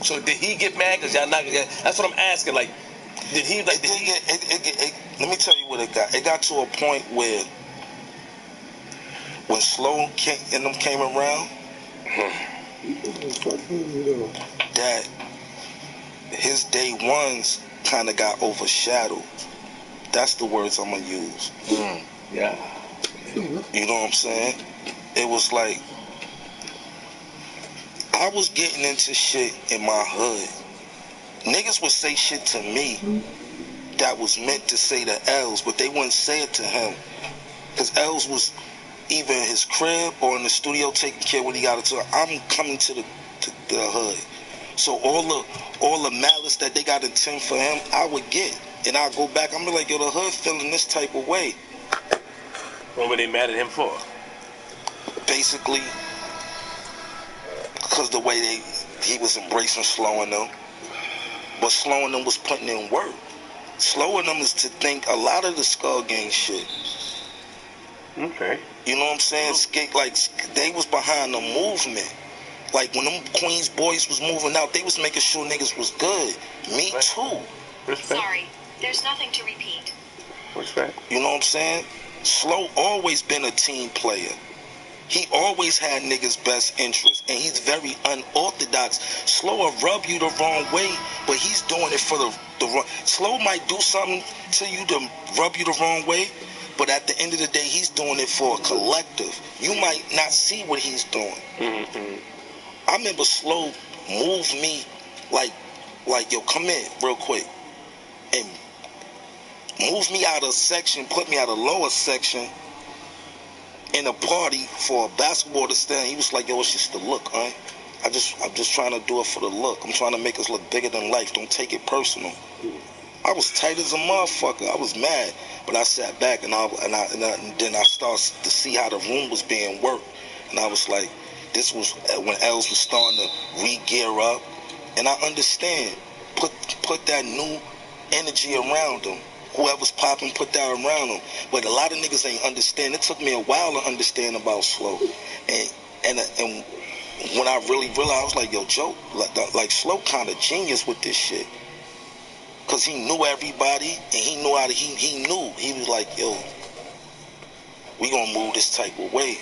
So did he get mad? Cause y'all not. That's what I'm asking. Like, did he? Like, let me tell you what it got. It got to a point where when Slow and them came around, that his day ones kind of got overshadowed. That's the words I'm gonna use. Yeah. You know what I'm saying? It was like I was getting into shit in my hood. Niggas would say shit to me that was meant to say to Els, but they wouldn't say it to him. Because Els was either in his crib or in the studio taking care of what he got to do. I'm coming to the hood. So all the malice that they got intent for him, I would get. And I'll go back, I'm like, yo, the hood feeling this type of way. What were they mad at him for? Basically, because the way he was embracing Slow and them. But Slow and them was putting in work. Slow and them is to think a lot of the Skull Gang shit. Okay. You know what I'm saying? Like, they was behind the movement. Like, when them Queens boys was moving out, they was making sure niggas was good. Me too. Respect. Sorry, there's nothing to repeat. Respect. You know what I'm saying? Slow always been a team player. He always had niggas' best interest, and he's very unorthodox. Slow will rub you the wrong way, but he's doing it for the wrong. Slow might do something to you to rub you the wrong way, but at the end of the day, he's doing it for a collective. You might not see what he's doing. Mm-hmm. I remember Slow moved me like, yo, come in real quick, and moved me out of section, put me out of lower section in a party for a basketball to stand. He was like, yo, it's just the look, huh? I'm just trying to do it for the look. I'm trying to make us look bigger than life. Don't take it personal. I was tight as a motherfucker. I was mad, but I sat back and then I started to see how the room was being worked, and I was like, this was when Els was starting to re-gear up, and I understand. Put that new energy around them. Whoever's popping, put that around them. But a lot of niggas ain't understand. It took me a while to understand about Slow, and when I really realized, I was like, yo, Joe, like Slow kind of genius with this shit. Cause he knew everybody, and he knew how to, he knew. He was like, yo, we gonna move this type of way.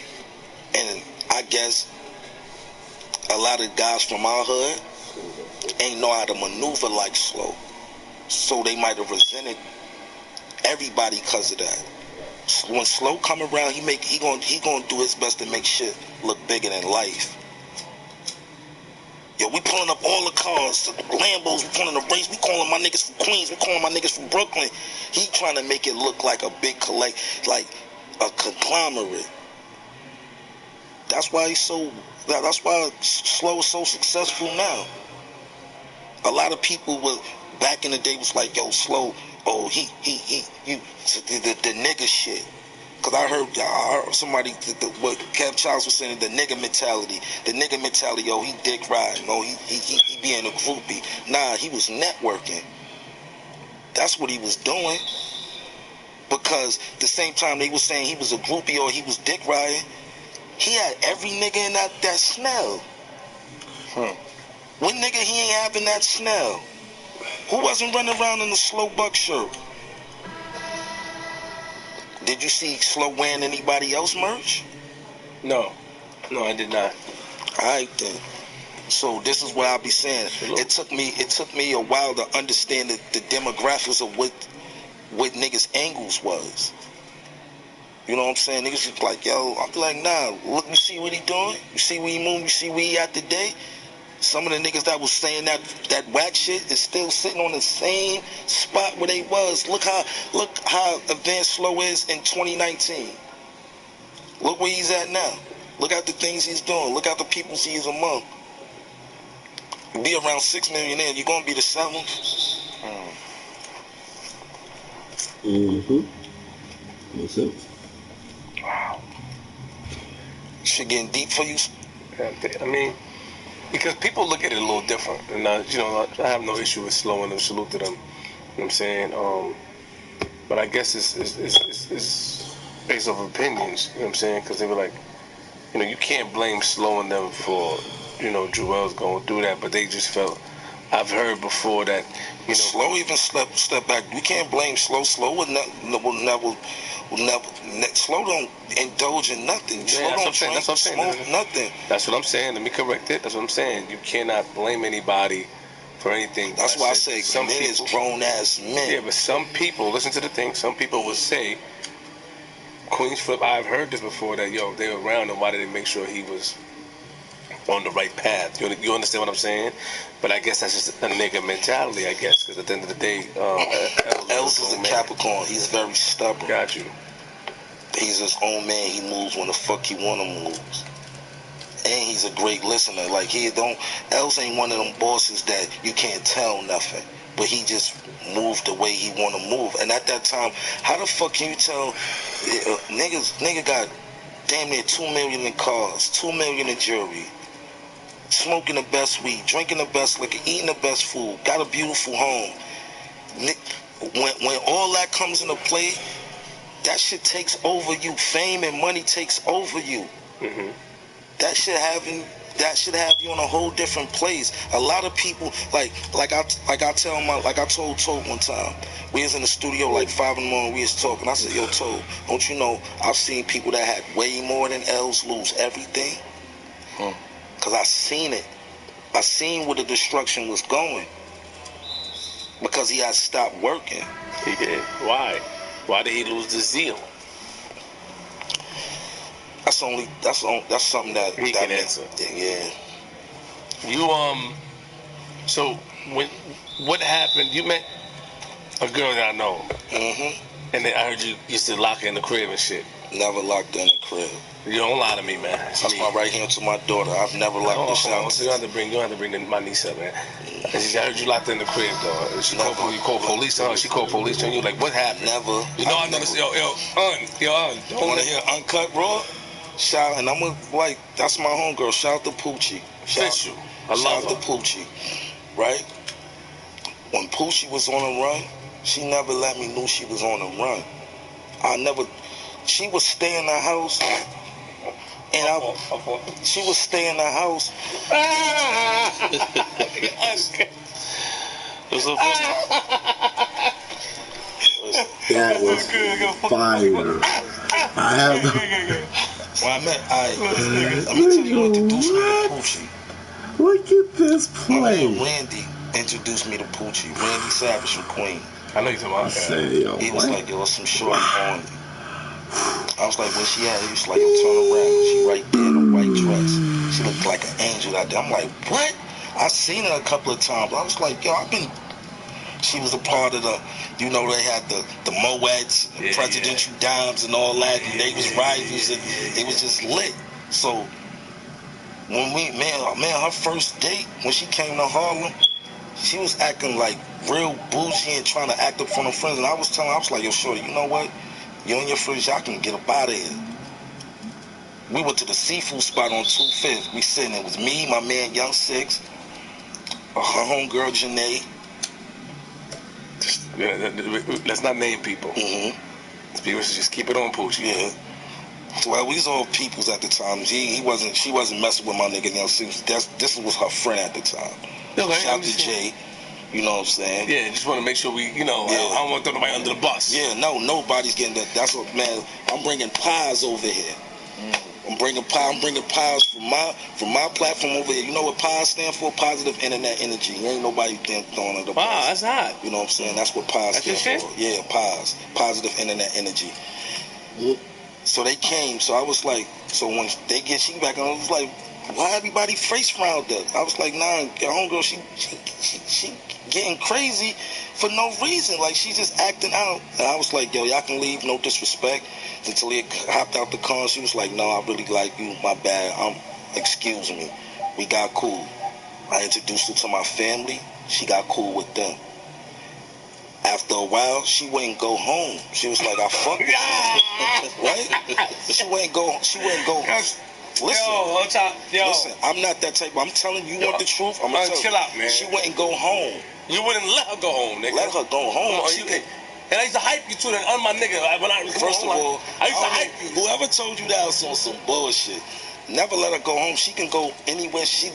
And I guess a lot of guys from our hood ain't know how to maneuver like Slow. So they might have resented everybody because of that. When Slow come around, he gonna do his best to make shit look bigger than life. Yo, we pulling up all the cars, the Lambos, we pulling the race, we calling my niggas from Queens, we calling my niggas from Brooklyn. He trying to make it look like a big like a conglomerate. That's why that's why Slow is so successful now. A lot of people were, back in the day was like, yo, Slow, oh, the nigga shit. Because I heard somebody, what Kev Childs was saying, the nigga mentality. The nigga mentality, yo, he dick riding. Oh, he being a groupie. Nah, he was networking. That's what he was doing. Because the same time they was saying he was a groupie or he was dick riding, he had every nigga in that smell. What nigga he ain't having that smell? Who wasn't running around in the Slow Buck shirt? Did you see Slow wearing anybody else merch? No, I did not. Alright then. So this is what I be saying. It took me a while to understand the demographics of what niggas' angles was. You know what I'm saying? Niggas just like, yo, I'm like, nah, look, you see what he doing? You see where he moving? You see where he at today? Some of the niggas that was saying that whack shit is still sitting on the same spot where they was. Look how advanced Slow is in 2019. Look where he's at now. Look at the things he's doing. Look at the people he's among. You be around 6 million in, you're gonna be the 7th. Makes sense. Wow. Shit getting deep for you. I mean, because people look at it a little different, and I have no issue with Slow and salute to them. You know what I'm saying? But I guess it's based off opinions. You know what I'm saying? Because they were like, you can't blame Slow and them for Joel's going through that, but they just felt. I've heard before that Slow even step back. We can't blame Slow. Slow will never. Slow don't indulge in nothing. Slow don't drink, smoke, nothing. That's what I'm saying. Let me correct it. That's what I'm saying. You cannot blame anybody for anything. That's why I say some men is grown ass men. Yeah, but some people, listen to the thing. Some people would say, Queens Flip. I've heard this before that they were around and why did they make sure he was on the right path? You understand what I'm saying? But I guess that's just a nigga mentality, I guess, because at the end of the day, Els is a Capricorn. He's very stubborn. Got you. He's his own man. He moves when the fuck he want to move. And he's a great listener. Like, Els ain't one of them bosses that you can't tell nothing. But he just moved the way he want to move. And at that time, how the fuck can you tell nigga got damn near 2 million in cars, 2 million in jewelry, smoking the best weed, drinking the best liquor, eating the best food, got a beautiful home. When all that comes into play, that shit takes over you. Fame and money takes over you. Mm-hmm. That should have you in a whole different place. A lot of people, like I told Toad one time, we was in the studio like 5 in the morning, we was talking. I said, yo, Toad, don't you know I've seen people that had way more than Els lose everything? Because I seen it. I seen where the destruction was going. Because he had stopped working. He did. Why? Why did he lose the zeal? That's something that he can answer. Yeah. So what happened? You met a girl that I know. Mm-hmm. And then I heard you used to lock her in the crib and shit. Never locked her in the crib. You don't lie to me, man. That's my right hand to my daughter. I've never locked this out. So you have to bring my niece up, man. And I heard you locked in the crib, though. You called police on her. She called police on you. Like, what happened? Never. I know this. Yo, don't want to hear Uncut Raw? Shout, and I'm like, that's my homegirl. Shout out to Poochie. Shout out to Poochie. Right? When Poochie was on a run, she never let me know she was on a run. She would stay in the house. And she would stay in the house. That was fire. I have let me tell you what introduced me to Poochie. Look at this play. Randy introduced me to Poochie. Randy Savage from Queen. I know you're talking about that. He was like, yo, some short on me. I was like, where she at? He was like, yo, turn around. She right there in a white dress. She looked like an angel out there. I'm like, what? I seen her a couple of times. I was like, yo, she was a part of the, you know, they had the Moeds, Presidential Dimes and all that, and they was rivals, and they was just lit. So when her first date, when she came to Harlem, she was acting like real bougie and trying to act up for her friends, and I was telling her, I was like, yo, shorty, you know what? You and your friends, y'all can get up out of here. We went to the seafood spot on 25th. We sitting, it was me, my man Young Six, her homegirl Janae. Let's not name people. Mm-hmm. People should just keep it on Poochie. Yeah. Well, we was all peoples at the time. She wasn't messing with my nigga Young Six. This was her friend at the time. Okay, shout out to Jay. You know what I'm saying? Yeah, just want to make sure we, you know, I don't want to throw nobody under the bus. Yeah, no, nobody's getting that. That's what, man. I'm bringing pies over here. I'm bringing pies from my platform over here. You know what pies stand for? Positive internet energy. Ain't nobody throwing it. Wow, that's hot. You know what I'm saying? That's what pies stand for. Yeah, pies. Positive internet energy. So they came. So I was like, so when they get she back, I was like, why everybody face frowned up? I was like, nah, homegirl, she getting crazy for no reason. Like, she just acting out. And I was like, yo, y'all can leave, no disrespect. Until he hopped out the car, and she was like, no, I really like you, my bad. Excuse me. We got cool. I introduced her to my family. She got cool with them. After a while, she wouldn't go home. She was like, I fucked with you. Right? She wouldn't go. Listen, I'm not that type. I'm telling you, want the truth. I'm gonna chill out, man. She wouldn't go home. You wouldn't let her go home, nigga. Let her go home. And I used to hype you too, on my nigga. First of all, I used to hype you. Whoever told you that was on some bullshit. Never let her go home. She can go anywhere. She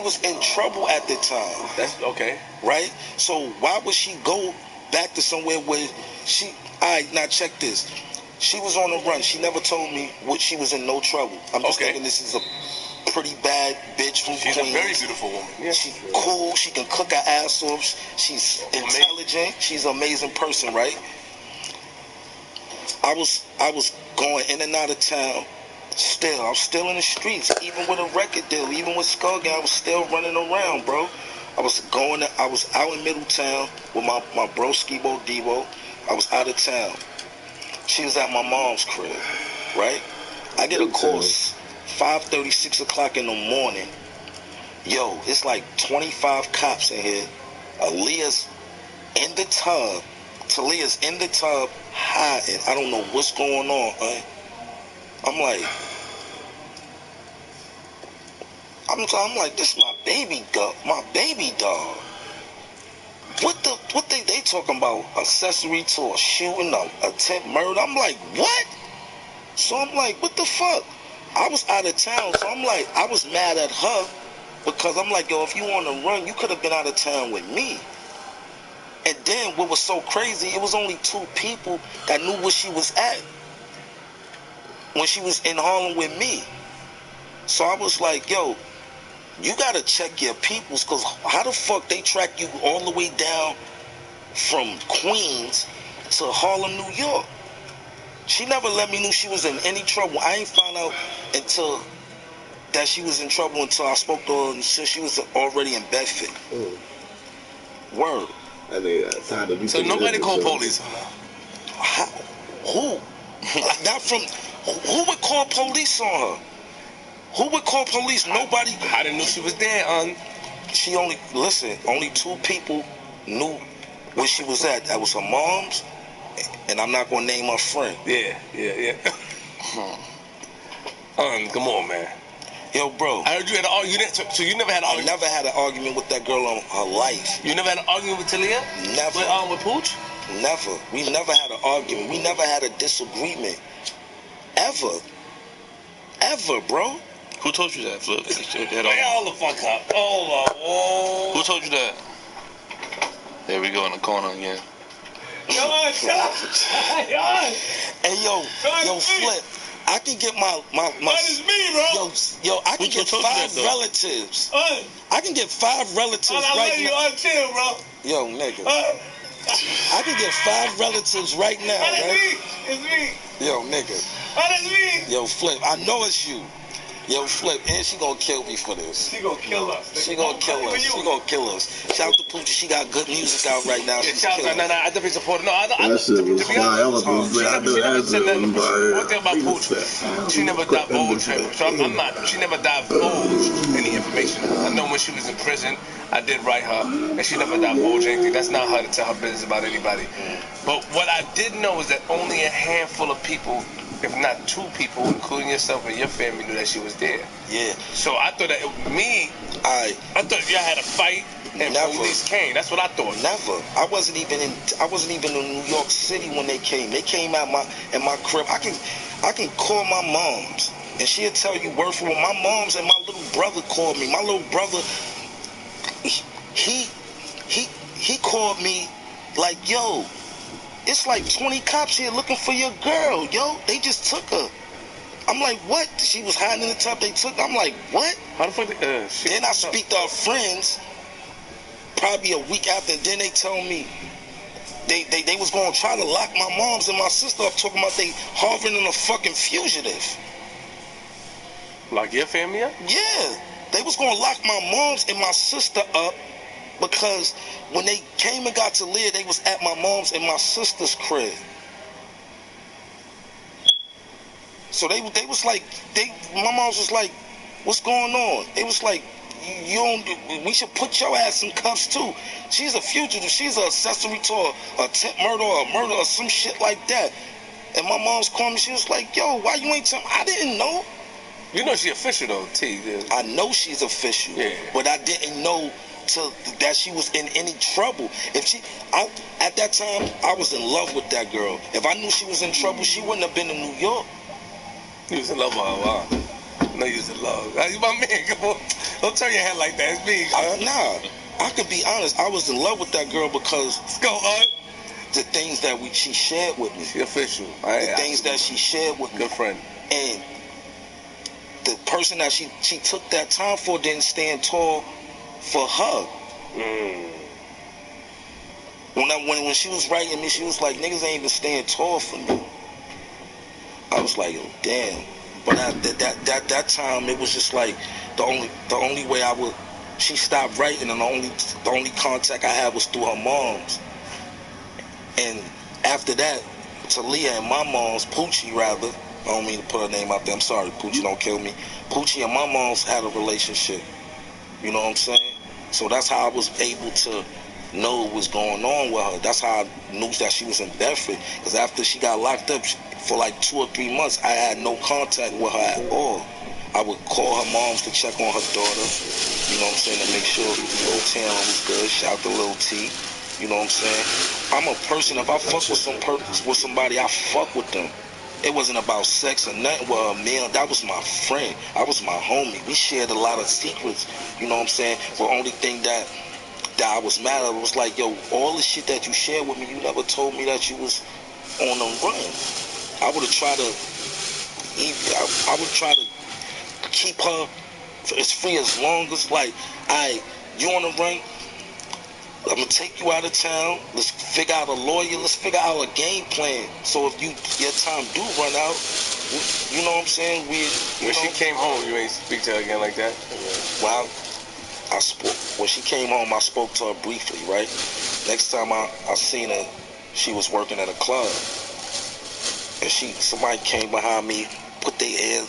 was in trouble at the time. That's okay. Right? So why would she go back to somewhere where alright, now check this. She was on the run. She never told me she was in no trouble. I'm just thinking this is a pretty bad bitch from Queens. She's a very beautiful woman. Yeah. She's cool. She can cook her ass off. She's intelligent. She's an amazing person, right? I was going in and out of town. I was still in the streets, even with a record deal, even with Skullgang, I was still running around, bro. I was out in Middletown with my bro Skibo Devo. I was out of town. She was at my mom's crib, right? I get a call 5:30, 6 o'clock in the morning. Yo, it's like 25 cops in here. Aaliyah's in the tub. Talia's in the tub hiding. I don't know what's going on, huh? I'm like, this is my baby dog. What they talking about? Accessory to a shooting, attempt murder? I'm like, what? So I'm like, what the fuck? I was out of town, so I'm like, I was mad at her because I'm like, yo, if you on the run, you could have been out of town with me. And then what was so crazy, it was only 2 people that knew where she was at when she was in Harlem with me. So I was like, yo, you gotta check your peoples, because how the fuck they track you all the way down from Queens to Harlem, New York? She never let me know she was in any trouble. I ain't found out until that she was in trouble until I spoke to her and said she was already in Bedford. Word. So nobody called police on her? Who? Not from... Who would call police on her? Who would call police? Nobody. I didn't know she was there, only 2 people knew where she was at. That was her mom's, and I'm not gonna name her friend. Yeah. Come on, man. Yo, bro. I heard you had an argument. So you never had an argument? I never had an argument with that girl in her life. You never had an argument with Talia? Never. With Pooch? Never. We never had an argument. We never had a disagreement. Ever, bro. Who told you that, Flip? Hold the fuck up. Hold on. Whoa. Who told you that? There we go in the corner again. Yo, shut up. Hey, yo, Flip. I can get my That is me, bro. Yo, I can get 5 relatives. I can get 5 relatives right now. Chill, bro. Yo, nigga. I can get 5 relatives right now, right? It's me. Yo, nigga. That's me. Yo, Flip, I know it's you. Yo, Flip, and she gonna kill me for this. She gonna kill us. She gonna kill us. She gonna kill us. Shout out to Poochie. She got good music out right now. Yeah, She's shout out. killing. I definitely support her. No, That shit was fire. I was gonna say, I knew that shit was fire. One thing about Poochie, she never divulged her. So I'm not. She never divulged any information. I know when she was in prison, I did write her, and she never divulged anything. That's not her to tell her business about anybody. But what I did know is that only a handful of people, if not 2 people, including yourself and your family, knew that she was there. Yeah. So I thought that I thought y'all had a fight and Never. police came. That's what I thought. Never. I wasn't even in New York City when they came. They came at my crib. I can call my moms and she'll tell you word for word. My moms and my little brother called me. My little brother, he called me like, yo, it's like 20 cops here looking for your girl, yo. They just took her. I'm like, what? She was hiding in the tub. They took her. I'm like, what? How the fuck? Then I speak to her friends. Probably a week after. Then they tell me they was gonna try to lock my moms and my sister up, talking about they harboring a fucking fugitive. Lock your family up? Yeah, they was gonna lock my moms and my sister up because when they came and got to Lear, they was at my mom's and my sister's crib. So they was like, my mom's was like, what's going on? They was like, we should put your ass in cuffs too. She's a fugitive. She's an accessory to a attempt murder or a murder or some shit like that. And my mom's called me. She was like, yo, why you ain't tell me? I didn't know. You know she official though, T. I know she's official, yeah. But I didn't know that she was in any trouble. At that time, I was in love with that girl. If I knew she was in trouble, she wouldn't have been in New York. You was in love with her, wow. No, you was in love. You my man, come on. Don't turn your head like that. It's me. Nah, I could be honest. I was in love with that girl because let's go, the things that she shared with me. She official. The things that she shared with me. Good friend. And the person that she took that time for didn't stand tall for her. When she was writing me, she was like, niggas ain't even stand tall for me. I was like, oh, damn. But at that time, it was just like the only way she stopped writing, and the only contact I had was through her mom's. And after that, Talia and my mom's, Poochie rather, I don't mean to put her name out there, I'm sorry, Poochie, don't kill me. Poochie and my mom's had a relationship. You know what I'm saying? So that's how I was able to know what was going on with her. That's how I knew that she was in Bedford. Because after she got locked up for like 2 or 3 months, I had no contact with her at all. I would call her moms to check on her daughter, you know what I'm saying, to make sure Lil Taylor was good. Shout to Lil T, you know what I'm saying. I'm a person, if I fuck with somebody, I fuck with them. It wasn't about sex or nothing with her, man. That was my friend. I was my homie. We shared a lot of secrets, you know what I'm saying. The only thing that I was mad at was like, yo, all the shit that you shared with me, you never told me that you was on the run. I would try to keep her as free as long as, like, you on the run, I'm gonna take you out of town. Let's figure out a lawyer. Let's figure out a game plan. So if your time do run out, you know what I'm saying? When she came home, you ain't speak to her again like that? Well, when she came home, I spoke to her briefly, right? Next time I seen her, she was working at a club. And somebody came behind me, put their hand.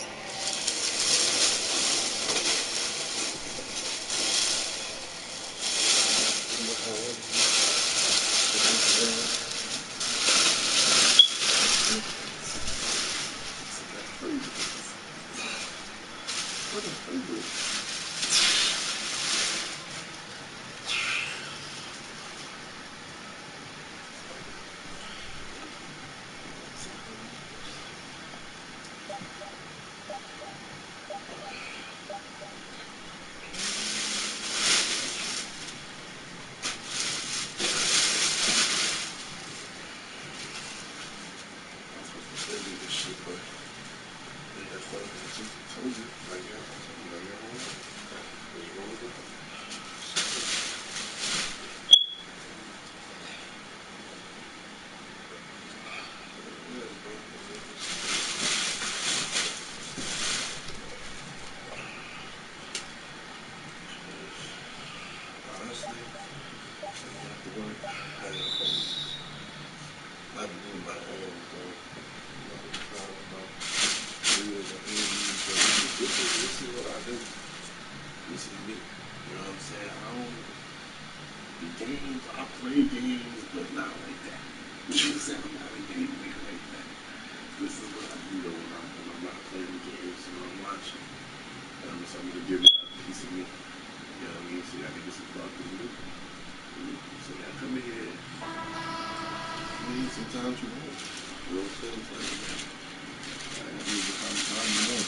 games. I play games, but not like that. You know what I'm saying? I'm not a game nigga like that. This is what I do though when I'm not playing the games, when I'm watching. So I'm gonna give it a piece of me. You know what I mean? So y'all can get some fucking me. So y'all come in here. I mean, sometimes you won't. You know what I'm saying? I gotta use the time you know.